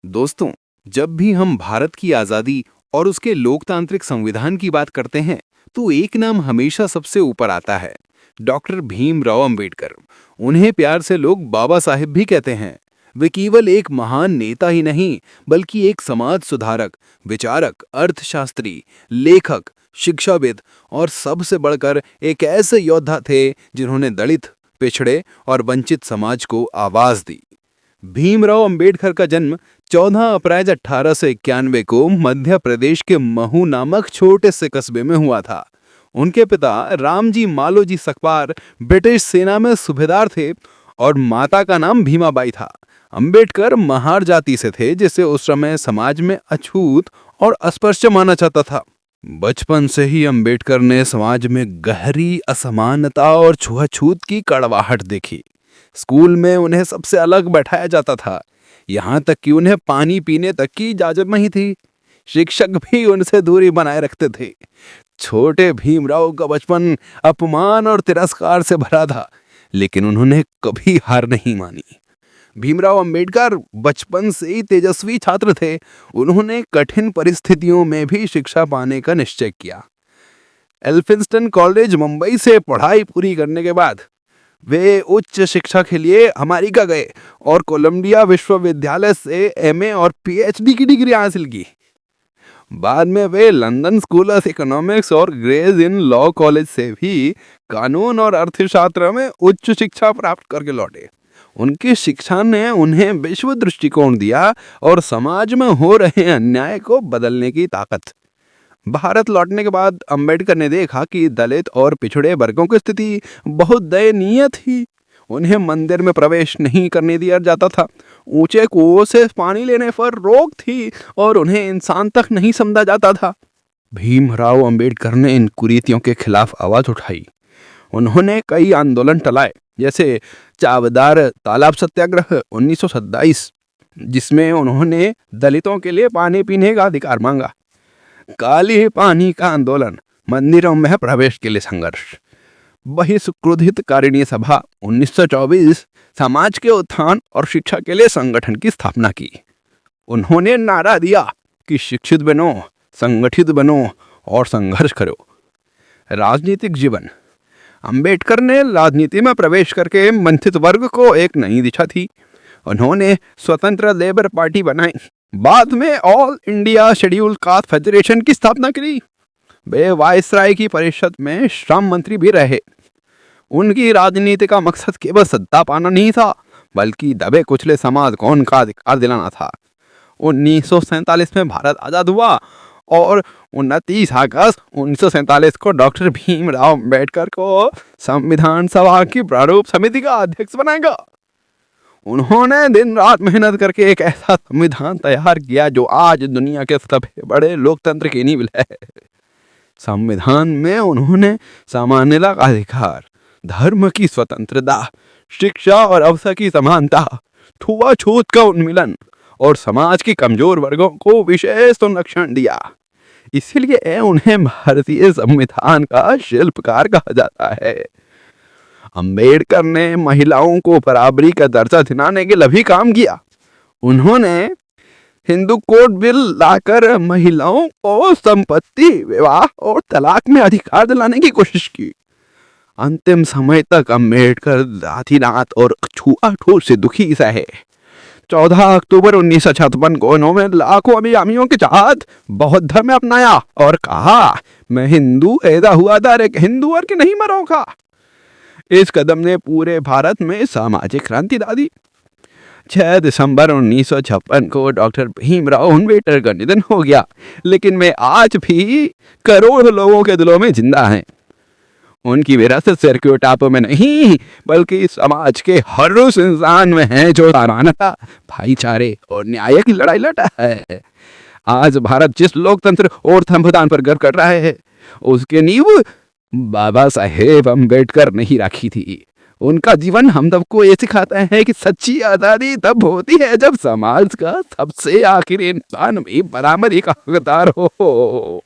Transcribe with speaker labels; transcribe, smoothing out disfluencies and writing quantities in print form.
Speaker 1: दोस्तों, जब भी हम भारत की आज़ादी और उसके लोकतांत्रिक संविधान की बात करते हैं, तो एक नाम हमेशा सबसे ऊपर आता है, डॉक्टर भीमराव अंबेडकर। उन्हें प्यार से लोग बाबा साहिब भी कहते हैं। वे केवल एक महान नेता ही नहीं, बल्कि एक समाज सुधारक, विचारक, अर्थशास्त्री, लेखक, शिक्षाविद और सबसे बढ़कर एक ऐसे योद्धा थे जिन्होंने दलित, पिछड़े और वंचित समाज को आवाज दी। भीमराव अंबेडकर का जन्म 14 अप्रैल 1891 को मध्य प्रदेश के महू नामक छोटे से कस्बे में हुआ था। उनके पिता रामजी मालोजी सकपार ब्रिटिश सेना में सूबेदार थे और माता का नाम भीमाबाई था। अंबेडकर महार जाति से थे, जिसे उस समय समाज में अछूत और अस्पृश्य माना जाता था। बचपन से ही अंबेडकर ने समाज में गहरी असमानता और छुआछूत की कड़वाहट देखी। स्कूल में उन्हें सबसे अलग बैठाया जाता था, यहाँ तक कि उन्हें पानी पीने तक की इजाजत नहीं थी। शिक्षक भी उनसे दूरी बनाए रखते थे। छोटे भीमराव का बचपन अपमान और तिरस्कार से भरा था, लेकिन उन्होंने कभी हार नहीं मानी। भीमराव अंबेडकर बचपन से ही तेजस्वी छात्र थे। उन्होंने कठिन परिस्थितियों में भी शिक्षा पाने का निश्चय किया। एल्फिंस्टन कॉलेज मुंबई से पढ़ाई पूरी करने के बाद वे उच्च शिक्षा के लिए अमेरिका गए और कोलंबिया विश्वविद्यालय से एमए और पीएचडी की डिग्री हासिल की। बाद में वे लंदन स्कूल ऑफ इकोनॉमिक्स और ग्रेज इन लॉ कॉलेज से भी कानून और अर्थशास्त्र में उच्च शिक्षा प्राप्त करके लौटे। उनकी शिक्षा ने उन्हें विश्व दृष्टिकोण दिया और समाज में हो रहे अन्याय को बदलने की ताकत। भारत लौटने के बाद अंबेडकर ने देखा कि दलित और पिछड़े वर्गों की स्थिति बहुत दयनीय थी। उन्हें मंदिर में प्रवेश नहीं करने दिया जाता था, ऊंचे कुओं से पानी लेने पर रोक थी और उन्हें इंसान तक नहीं समझा जाता था। भीमराव अंबेडकर ने इन कुरीतियों के खिलाफ आवाज उठाई। उन्होंने कई आंदोलन चलाए, जैसे चावदार तालाब सत्याग्रह 1927, जिसमें उन्होंने दलितों के लिए पानी पीने का अधिकार मांगा। काली पानी का आंदोलन, मंदिरों में प्रवेश के लिए संघर्ष। बहिष्कृत कारिणी सभा 1924, समाज के उत्थान और शिक्षा के लिए संगठन की स्थापना की। उन्होंने नारा दिया कि शिक्षित बनो, संगठित बनो और संघर्ष करो। राजनीतिक जीवन, अंबेडकर ने राजनीति में प्रवेश करके वंचित वर्ग को एक नई दिशा दी। उन्होंने स्वतंत्र लेबर पार्टी बनाई। बाद में all India schedule caste federation की स्थापना करी। वे वायसराय की परिषद में श्रम मंत्री भी रहे। उनकी राजनीति का मकसद केवल सत्ता पाना नहीं था, बल्कि दबे कुचले समाज को उनका अधिकार दिलाना था। 1947 में भारत आजाद हुआ और 29 अगस्त 1947 को डॉक्टर भीमराव अंबेडकर को संविधान सभा की प्रारूप समिति का अध्यक्ष बनाएगा। उन्होंने दिन रात मेहनत करके एक ऐसा संविधान तैयार किया जो आज दुनिया के सबसे बड़े लोकतंत्र की नींव है। संविधान में उन्होंने सामान्यता का अधिकार, धर्म की स्वतंत्रता, शिक्षा और अवसर की समानता, छुआछूत का उन्मूलन और समाज के कमजोर वर्गों को विशेष संरक्षण दिया। इसीलिए उन्हें भारतीय संविधान का शिल्पकार कहा जाता है। अंबेडकर ने महिलाओं को बराबरी का दर्जा दिलाने के लिए भी काम किया। उन्होंने हिंदू कोड बिल लाकर महिलाओं को संपत्ति, विवाह और तलाक में अधिकार दिलाने की कोशिश की। अंतिम समय तक अंबेडकर जातिवाद और छुआछूत से दुखी रहे। 14 अक्टूबर 1956 को उन्होंने लाखों अभियामियों के साथ बौद्ध धर्म अपनाया और कहा, मैं हिंदू पैदा हुआ था, एक हिंदू और के नहीं मरूंगा। इस कदम ने पूरे भारत में सामाजिक क्रांति ला दी। 6 दिसंबर 1956 को डॉक्टर भीमराव अंबेडकर का निधन हो गया, लेकिन वे आज भी करोड़ों लोगों के दिलों में जिंदा हैं। उनकी विरासत सिर्फ किताबों में नहीं, बल्कि समाज के हर उस इंसान में है जो समानता, भाईचारे और न्याय की लड़ाई लड़ा है। आज भारत जिस लोकतंत्र और संविधान पर गर्व कर रहा है, उसके नींव बाबा साहेब अंबेडकर नहीं रखी थी। उनका जीवन हम सबको ये सिखाता है कि सच्ची आज़ादी तब होती है जब समाज का सबसे आखिरी इंसान भी बराबरी का हकदार हो।